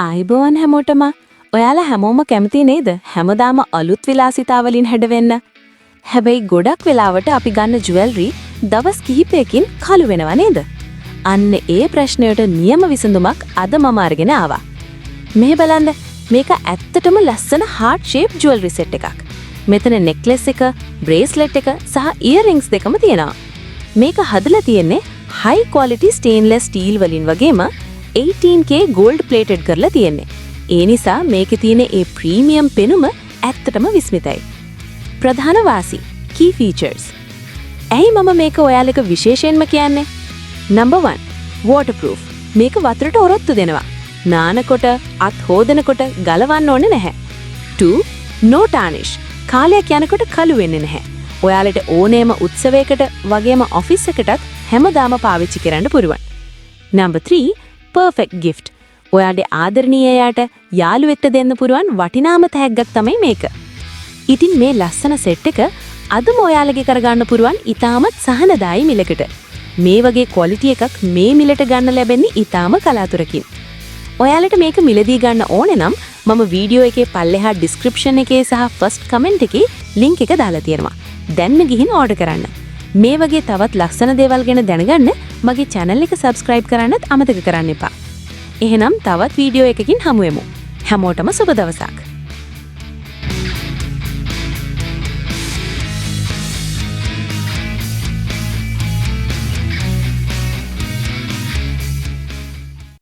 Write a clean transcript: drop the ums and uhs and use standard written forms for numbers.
ආයිබෝවන් හැමෝටම. ඔයාලා හැමෝම කැමති නේද හැමදාම අලුත් විලාසිතාවලින් හැඩවෙන්න? හැබැයි ගොඩක් වෙලාවට අපි ගන්න ජුවෙලරි දවස් කිහිපයකින් කළු වෙනවා නේද? අන්න ඒ ප්‍රශ්නයට නියම විසඳුමක් අද මම අරගෙන ආවා. මේ බලන්න, මේක ඇත්තටම ලස්සන heart shape jewelry set එකක්. මෙතන necklace එක, bracelet එක සහ earrings දෙකම තියෙනවා. මේක හදලා තියෙන්නේ high quality stainless steel වලින් වගේම 18K gold plated කරලා තියෙන්නේ. ඒ නිසා මේකේ තියෙන ඒ ප්‍රීමියම් පෙනුම ඇත්තටම විස්මිතයි. ප්‍රධාන වාසි key features. ඇයි මම මේක ඔයාලට විශේෂයෙන්ම කියන්නේ? number 1 waterproof. මේක වතුරට ඔරොත්තු දෙනවා. නානකොට, අත් හොදනකොට ගලවන්න ඕනේ නැහැ. 2 no tarnish. කාලයක් යනකොට කළු වෙන්නේ නැහැ. ඔයාලට ඕනෑම උත්සවයකට වගේම ඔෆිස් එකකටත් හැමදාම පාවිච්චි කරන්න පුළුවන්. number 3 perfect gift. ඔයාලගේ ආදරණීයයාට යාළුවෙක්ට දෙන්න පුළුවන් වටිනාම තෑග්ගක් තමයි මේක. ඉතින් මේ ලස්සන සෙට් එක අදම ඔයාලගේ කරගන්න පුළුවන් ඉතාමත් සහනදායි මිලකට. මේ වගේ ක්වොලිටි එකක් මේ මිලට ගන්න ලැබෙන්නේ ඉතාම කලාතුරකින්. ඔයාලට මේක මිලදී ගන්න ඕනේ නම් මම වීඩියෝ එකේ පල්ලෙහා ඩිස්ක්‍රිප්ෂන් එකේ සහ ෆස්ට් කමෙන්ට් එකේ ලින්ක් එක දාලා තියෙනවා. දැන්ම ගිහින් ඕඩර් කරන්න. මේ වගේ තවත් ලස්සන දේවල් ගැන දැනගන්න මගේ channel එක subscribe කරන්නත් අමතක කරන්න එපා. එහෙනම් තවත් වීඩියෝ එකකින් හමු වෙමු. හැමෝටම සුබ දවසක්.